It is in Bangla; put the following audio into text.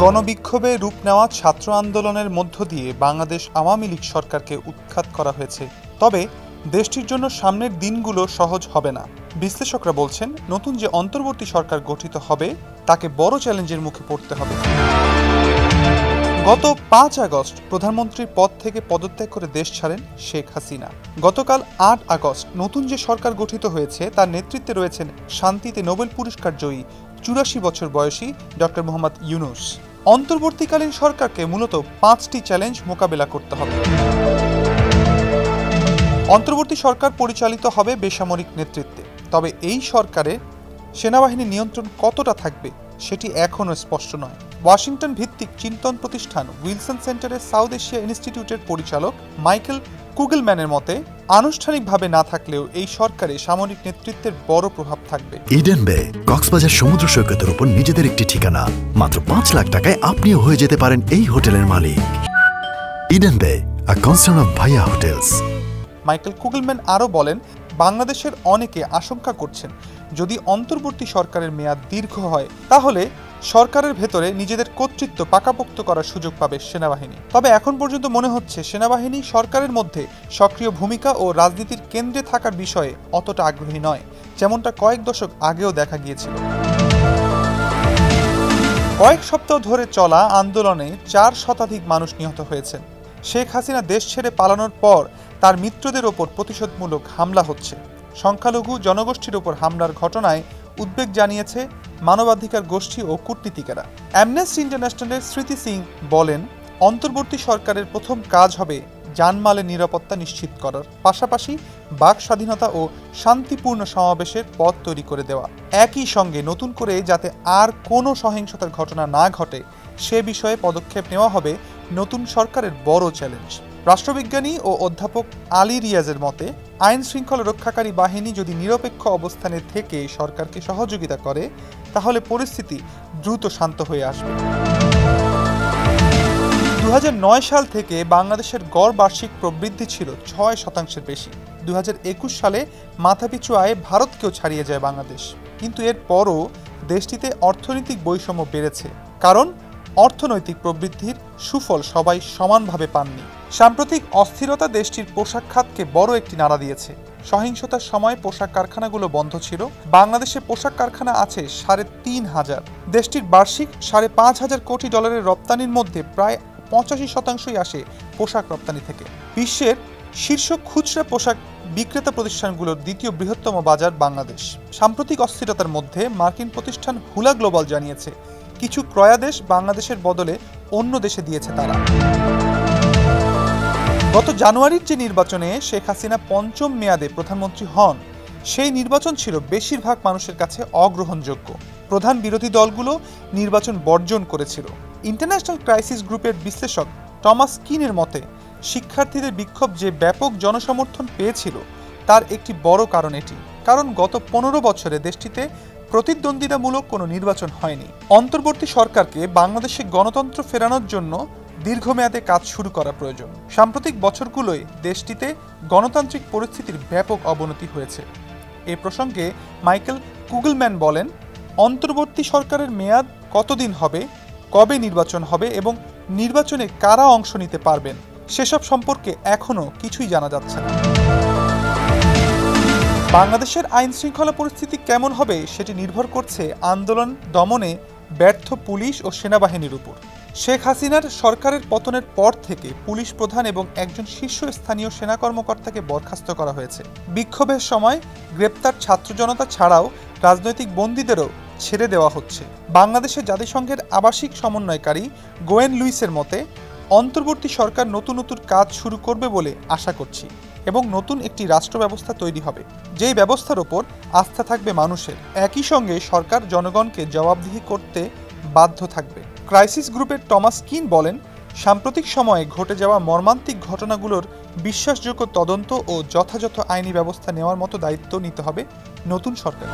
গণবিক্ষোভে রূপ নেওয়া ছাত্র আন্দোলনের মধ্য দিয়ে বাংলাদেশ আওয়ামী লীগ সরকারকে উৎখাত করা হয়েছে। তবে দেশটির জন্য সামনের দিনগুলো সহজ হবে না। বিশ্লেষকরা বলছেন, নতুন যে অন্তর্বর্তী সরকার গঠিত হবে তাকে বড় চ্যালেঞ্জের মুখে পড়তে হবে। গত 5 আগস্ট প্রধানমন্ত্রীর পদ থেকে পদত্যাগ করে দেশ ছাড়েন শেখ হাসিনা। গতকাল 8 আগস্ট নতুন যে সরকার গঠিত হয়েছে তার নেতৃত্বে রয়েছেন শান্তিতে নোবেল পুরস্কার জয়ী 84 বছর বয়সী ডক্টর মোহাম্মদ ইউনূস। অন্তর্বর্তীকালীন সরকারকে মূলত 5টি চ্যালেঞ্জ মোকাবেলা করতে হবে। অন্তর্বর্তী সরকার পরিচালিত হবে বেসামরিক নেতৃত্বে। তবে এই সরকারে সেনাবাহিনীর নিয়ন্ত্রণ কতটা থাকবে সেটি এখনও স্পষ্ট নয়। ওয়াশিংটন ভিত্তিক চিন্তন প্রতিষ্ঠান উইলসন সেন্টারের সাউথ এশিয়া ইনস্টিটিউটের পরিচালক মাইকেল কুগলম্যানের মতে, আনুষ্ঠানিকভাবে না থাকলেও এই সরকারে সামরিক নেতৃত্বের বড় প্রভাব থাকবে। ইডেন বে কক্সবাজার সমুদ্র সৈকতের উপর নিজেদের একটি ঠিকানা। মাত্র 5 লাখ টাকায় আপনিও হয়ে যেতে পারেন এই হোটেলের মালিক। ইডেন বে, আ কনসার্ন অফ ভাইয়া হোটেলস। মাইকেল কুগলম্যান আরও বলেন, বাংলাদেশের অনেকে আশঙ্কা করছেন যদি অন্তর্বর্তী সরকারের মেয়াদ দীর্ঘ হয় তাহলে সরকারের ভেতরে নিজেদের কর্তৃত্ব পাকাপোক্ত করার সুযোগ পাবে সেনাবাহিনী। তবে এখন পর্যন্ত মনে হচ্ছে সেনাবাহিনী সরকারের মধ্যে সক্রিয় ভূমিকা ও রাজনীতির কেন্দ্রে থাকার বিষয়ে অতটা আগ্রহী নয়, যেমনটা কয়েক দশক আগেও দেখা গিয়েছিল। কয়েক সপ্তাহ ধরে চলা আন্দোলনে 4 শতাধিক মানুষ নিহত হয়েছেন। শেখ হাসিনা দেশ ছেড়ে পালানোর পর তার মিত্রদের ওপর প্রতিশোধমূলক হামলা হচ্ছে। সংখ্যালঘু জনগোষ্ঠীর ওপর হামলার ঘটনায় উদ্বেগ জানিয়েছে মানবাধিকার গোষ্ঠী ও কূটনীতিকেরা। অ্যামনেস্টি ইন্টারন্যাশনালের স্মৃতি সিং বলেন, অন্তর্বর্তী সরকারের প্রথম কাজ হবে জানমালের নিরাপত্তা নিশ্চিত করার পাশাপাশি বাক স্বাধীনতা ও শান্তিপূর্ণ সমাবেশের পথ তৈরি করে দেওয়া। একই সঙ্গে নতুন করে যাতে আর কোনো সহিংসতার ঘটনা না ঘটে সে বিষয়ে পদক্ষেপ নেওয়া হবে নতুন সরকারের বড় চ্যালেঞ্জ। রাষ্ট্রবিজ্ঞানী ও অধ্যাপক আলী রিয়াজের মতে, আইন শৃঙ্খলা রক্ষাকারী বাহিনী যদি নিরপেক্ষ অবস্থানে থেকে সরকারকে সহযোগিতা করে তাহলে পরিস্থিতি দ্রুত শান্ত হয়ে আসবে। 2009 সাল থেকে বাংলাদেশের গড় বার্ষিক প্রবৃদ্ধি ছিল 6% বেশি। 2021 সালে মাথাপিছু আয়ে ভারতকেও ছাড়িয়ে যায় বাংলাদেশ। কিন্তু এর পরও দেশটিতে অর্থনৈতিক বৈষম্য বেড়েছে, কারণ অর্থনৈতিক প্রবৃদ্ধির সুফল সবাই সমানভাবে পাননি। সাম্প্রতিক অস্থিরতা দেশটির পোশাক খাতকে বড় একটি নাড়া দিয়েছে। সহিংসতার সময় পোশাক কারখানাগুলো বন্ধ ছিল। বাংলাদেশে পোশাক কারখানা আছে 3,500। দেশটির বার্ষিক $5,500 কোটি রপ্তানির মধ্যে প্রায় 85% আসে পোশাক রপ্তানি থেকে। বিশ্বের শীর্ষ খুচরা পোশাক বিক্রেতা প্রতিষ্ঠানগুলোর দ্বিতীয় বৃহত্তম বাজার বাংলাদেশ। সাম্প্রতিক অস্থিরতার মধ্যে মার্কিন প্রতিষ্ঠান হুলা গ্লোবাল জানিয়েছে, কিছু ক্রয়াদেশ বাংলাদেশের বদলে অন্য দেশে দিয়েছে তারা। গত জানুয়ারির যে নির্বাচনে শেখ হাসিনা 5ম মেয়াদে প্রধানমন্ত্রী হন, সেই নির্বাচন ছিল বেশিরভাগ মানুষের কাছে অগ্রহণযোগ্য। প্রধান বিরোধী দলগুলো নির্বাচন বর্জন করেছিল। ইন্টারন্যাশনাল ক্রাইসিস গ্রুপের বিশ্লেষক টমাস কিনের মতে, শিক্ষার্থীদের বিক্ষোভ যে ব্যাপক জনসমর্থন পেয়েছিল তার একটি বড় কারণ এটি। কারণ গত 15 বছরে দেশটিতে প্রতিদ্বন্দ্বিতামূলক কোনো নির্বাচন হয়নি। অন্তর্বর্তী সরকারকে বাংলাদেশে গণতন্ত্র ফেরানোর জন্য দীর্ঘমেয়াদে কাজ শুরু করা প্রয়োজন। সাম্প্রতিক বছরগুলোয় দেশটিতে গণতান্ত্রিক পরিস্থিতির ব্যাপক অবনতি হয়েছে। এ প্রসঙ্গে মাইকেল কুগলম্যান বলেন, অন্তর্বর্তী সরকারের মেয়াদ কতদিন হবে, কবে নির্বাচন হবে এবং নির্বাচনে কারা অংশ নিতে পারবেন সেসব সম্পর্কে এখনও কিছুই জানা যাচ্ছে না। বাংলাদেশের আইন শৃঙ্খলা পরিস্থিতি কেমন হবে সেটি নির্ভর করছে আন্দোলন দমনে ব্যর্থ পুলিশ ও সেনাবাহিনীর উপর। শেখ হাসিনার সরকারের পতনের পর থেকে পুলিশ প্রধান এবং একজন শীর্ষস্থানীয় সেনা কর্মকর্তাকে বরখাস্ত করা হয়েছে। বিক্ষোভের সময় গ্রেপ্তার ছাত্র জনতা ছাড়াও রাজনৈতিক বন্দীদেরও ছেড়ে দেওয়া হচ্ছে। বাংলাদেশের জাতিসংঘের আবাসিক সমন্বয়কারী গোয়েন লুইসের মতে, অন্তর্বর্তী সরকার নতুন কাজ শুরু করবে বলে আশা করছি এবং নতুন একটি রাষ্ট্র ব্যবস্থা তৈরি হবে, যেই ব্যবস্থার ওপর আস্থা থাকবে মানুষের। একই সঙ্গে সরকার জনগণকে জবাবদিহি করতে বাধ্য থাকবে। ক্রাইসিস গ্রুপের টমাস কিন বলেন, সাম্প্রতিক সময়ে ঘটে যাওয়া মর্মান্তিক ঘটনাগুলোর বিশ্বাসযোগ্য তদন্ত ও যথাযথ আইনি ব্যবস্থা নেওয়ার মতো দায়িত্ব নিতে হবে নতুন সরকার।